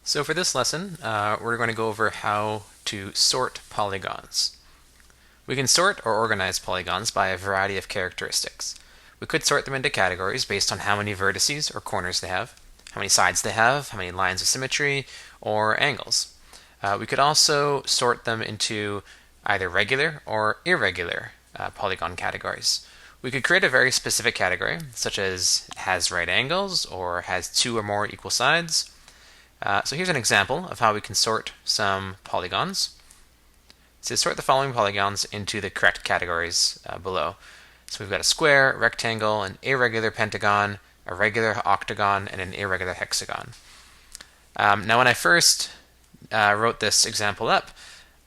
So for this lesson, we're going to go over how to sort polygons. We can sort or organize polygons by a variety of characteristics. We could sort them into categories based on how many vertices or corners they have, how many sides they have, how many lines of symmetry, or angles. We could also sort them into either regular or irregular polygon categories. We could create a very specific category, such as has right angles or has two or more equal sides. So here's an example of how we can sort some polygons. So sort the following polygons into the correct categories below. So we've got a square, rectangle, an irregular pentagon, a regular octagon, and an irregular hexagon. Now when I first wrote this example up,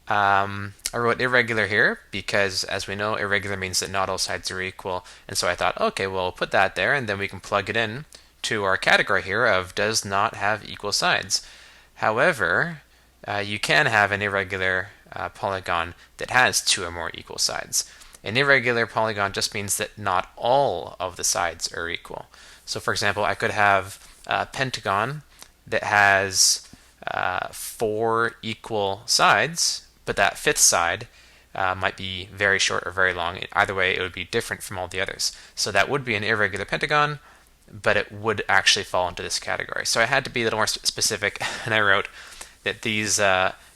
I wrote irregular here because, as we know, irregular means that not all sides are equal. And so I thought, okay, well, we'll put that there, and then we can plug it in to our category here of does not have equal sides. However, you can have an irregular polygon that has two or more equal sides. An irregular polygon just means that not all of the sides are equal. So for example, I could have a pentagon that has four equal sides, but that fifth side might be very short or very long. Either way, it would be different from all the others. So that would be an irregular pentagon, but it would actually fall into this category. So I had to be a little more specific, and I wrote that these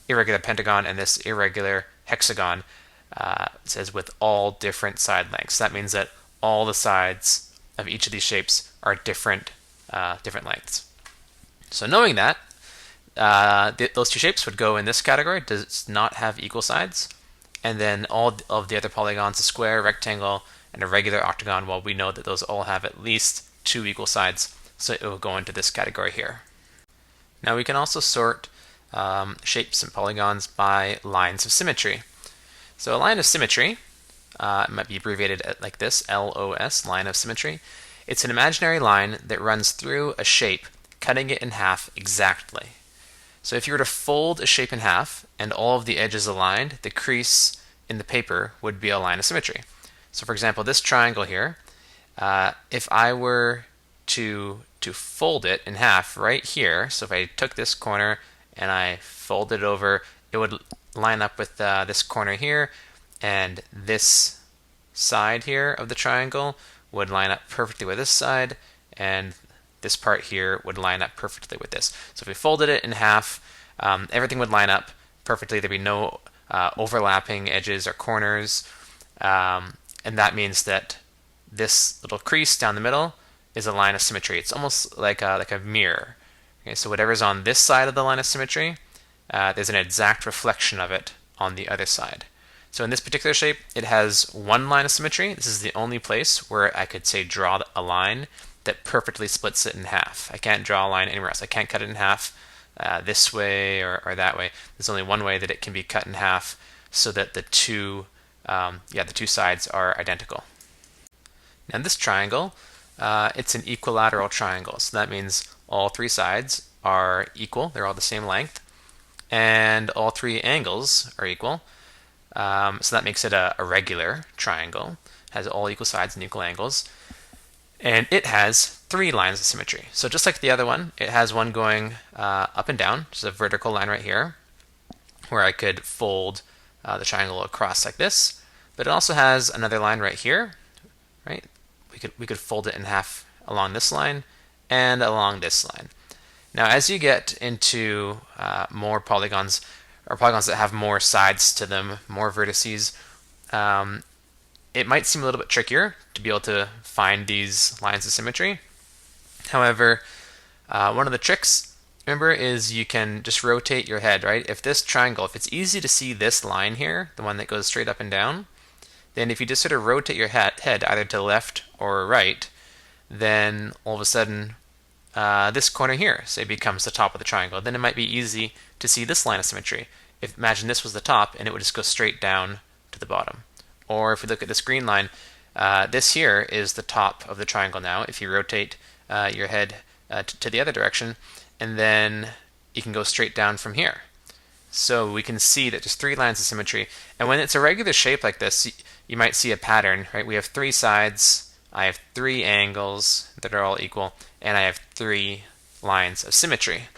irregular pentagon and this irregular hexagon says with all different side lengths. That means that all the sides of each of these shapes are different lengths. So knowing that, those two shapes would go in this category, does not have equal sides, and then all of the other polygons, a square, rectangle, and a regular octagon, well, we know that those all have at least two equal sides, so it will go into this category here. Now we can also sort shapes and polygons by lines of symmetry. So a line of symmetry, it might be abbreviated like this, LOS, line of symmetry. It's an imaginary line that runs through a shape, cutting it in half exactly. So if you were to fold a shape in half and all of the edges aligned, the crease in the paper would be a line of symmetry. So for example, this triangle here, if I were to fold it in half right here, so if I took this corner and I folded it over, it would line up with this corner here, and this side here of the triangle would line up perfectly with this side, and this part here would line up perfectly with this. So if we folded it in half, everything would line up perfectly. There'd be no overlapping edges or corners, and that means that this little crease down the middle is a line of symmetry. It's almost like a mirror. Okay, so whatever's on this side of the line of symmetry, there's an exact reflection of it on the other side. So in this particular shape, it has one line of symmetry. This is the only place where I could say draw a line that perfectly splits it in half. I can't draw a line anywhere else. I can't cut it in half this way or that way. There's only one way that it can be cut in half so that the two sides are identical. Now this triangle, it's an equilateral triangle. So that means all three sides are equal. They're all the same length. And all three angles are equal. So that makes it a regular triangle. It has all equal sides and equal angles. And it has three lines of symmetry. So just like the other one, it has one going up and down, just a vertical line right here, where I could fold the triangle across like this. But it also has another line right here, right? We could fold it in half along this line and along this line. Now, as you get into more polygons, or polygons that have more sides to them, more vertices, it might seem a little bit trickier to be able to find these lines of symmetry. However, one of the tricks, remember, is you can just rotate your head, right? If this triangle, if it's easy to see this line here, the one that goes straight up and down, then if you just sort of rotate your head either to the left or right, then all of a sudden this corner here, say, becomes the top of the triangle. Then it might be easy to see this line of symmetry. Imagine this was the top, and it would just go straight down to the bottom. Or if we look at this green line, this here is the top of the triangle now. If you rotate your head to the other direction, and then you can go straight down from here. So we can see that there's three lines of symmetry. And when it's a regular shape like this, you might see a pattern, right? We have three sides, I have three angles that are all equal, and I have three lines of symmetry.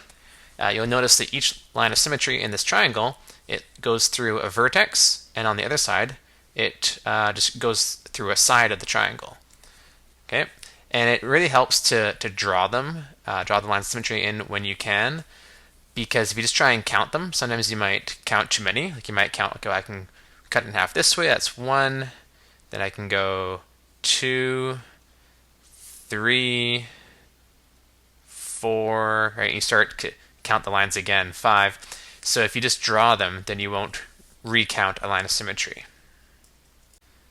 you'll notice that each line of symmetry in this triangle, it goes through a vertex, and on the other side, it just goes through a side of the triangle. Okay, and it really helps to draw them, draw the lines of symmetry in when you can, because if you just try and count them, sometimes you might count too many. Like you might count, okay, I can cut it in half this way, that's 1, then I can go 2, 3, 4, right? And you start to count the lines again, 5. So if you just draw them, then you won't recount a line of symmetry.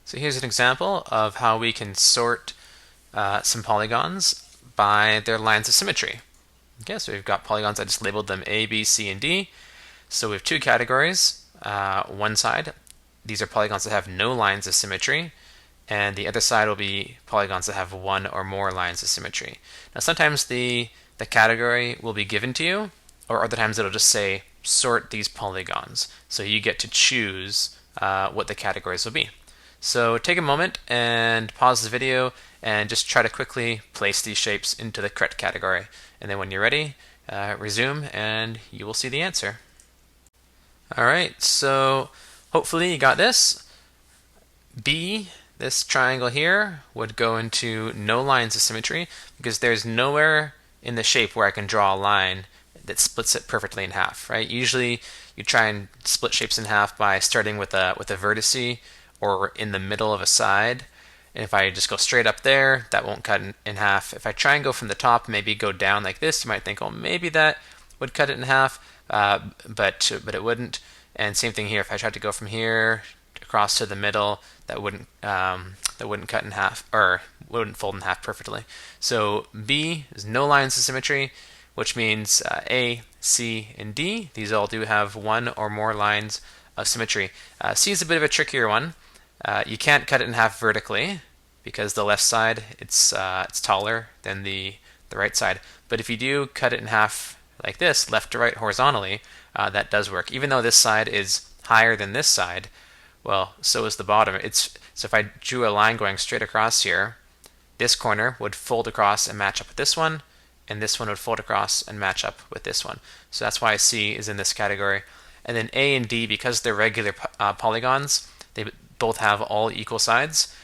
So here's an example of how we can sort some polygons by their lines of symmetry. Okay, so we've got polygons, I just labeled them A, B, C, and D. So we have two categories. One side, these are polygons that have no lines of symmetry, and the other side will be polygons that have one or more lines of symmetry. Now sometimes the category will be given to you, or other times it'll just say sort these polygons. So you get to choose what the categories will be. So take a moment and pause the video and just try to quickly place these shapes into the correct category. And then when you're ready, resume and you will see the answer. Alright, so hopefully you got this. B, this triangle here, would go into no lines of symmetry because there's nowhere in the shape where I can draw a line that splits it perfectly in half, right? Usually you try and split shapes in half by starting with a vertice or in the middle of a side. And if I just go straight up there, that won't cut in half. If I try and go from the top, maybe go down like this, you might think, oh, maybe that would cut it in half, but it wouldn't. And same thing here. If I tried to go from here across to the middle, that wouldn't cut in half, or wouldn't fold in half perfectly. So B is no lines of symmetry, which means A, C, and D. These all do have one or more lines of symmetry. C is a bit of a trickier one. You can't cut it in half vertically because the left side it's taller than the right side. But if you do cut it in half like this, left to right horizontally, that does work. Even though this side is higher than this side, well, so is the bottom. So if I drew a line going straight across here, this corner would fold across and match up with this one, and this one would fold across and match up with this one. So that's why C is in this category. And then A and D, because they're regular polygons, they both have all equal sides.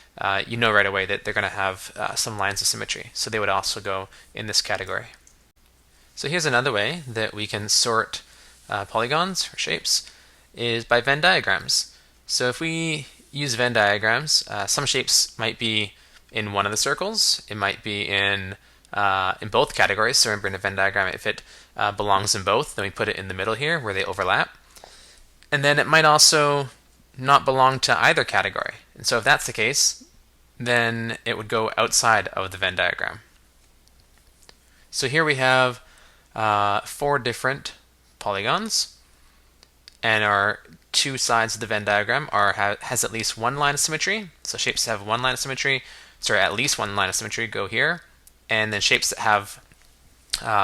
You know right away that they're going to have some lines of symmetry. So they would also go in this category. So here's another way that we can sort polygons or shapes is by Venn diagrams. So if we use Venn diagrams, some shapes might be in one of the circles. It might be in both categories. So remember in a Venn diagram, if it belongs in both, then we put it in the middle here where they overlap. And then it might also not belong to either category. And so if that's the case, then it would go outside of the Venn diagram. So here we have 4 different polygons, and our two sides of the Venn diagram has at least one line of symmetry. So shapes that have one line of symmetry, at least one line of symmetry go here, and then shapes that have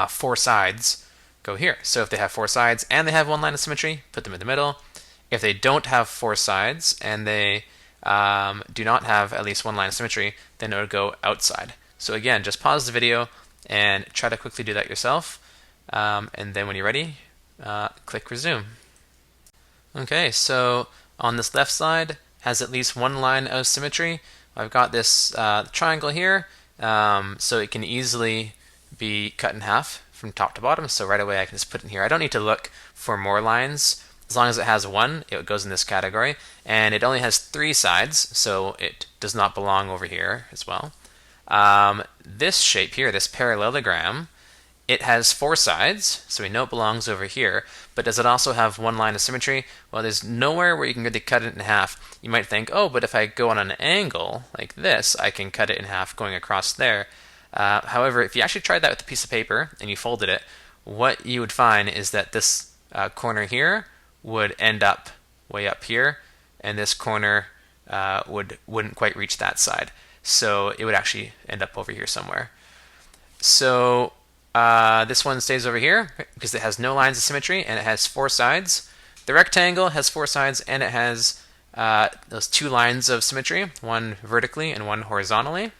4 sides go here. So if they have 4 sides and they have one line of symmetry, put them in the middle. If they don't have 4 sides and they do not have at least one line of symmetry, then it would go outside. So again, just pause the video and try to quickly do that yourself. And then when you're ready, click resume. Okay, so on this left side has at least one line of symmetry. I've got this triangle here, so it can easily be cut in half from top to bottom. So right away I can just put it in here. I don't need to look for more lines. As long as it has one, it goes in this category. And it only has 3 sides, so it does not belong over here as well. This shape here, this parallelogram, it has 4 sides, so we know it belongs over here. But does it also have one line of symmetry? Well, there's nowhere where you can really cut it in half. You might think, oh, but if I go on an angle like this, I can cut it in half going across there. However, if you actually tried that with a piece of paper and you folded it, what you would find is that this corner here would end up way up here, and this corner wouldn't quite reach that side. So it would actually end up over here somewhere. So this one stays over here because it has no lines of symmetry and it has 4 sides. The rectangle has 4 sides and it has those 2 lines of symmetry, one vertically and one horizontally.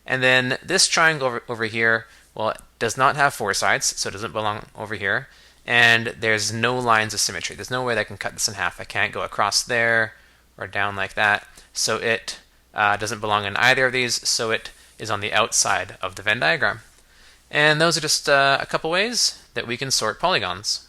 And then this triangle over here, Well, it does not have four sides, so it doesn't belong over here. And there's no lines of symmetry. There's no way that I can cut this in half. I can't go across there or down like that. So it doesn't belong in either of these, so it is on the outside of the Venn diagram. And those are just a couple ways that we can sort polygons.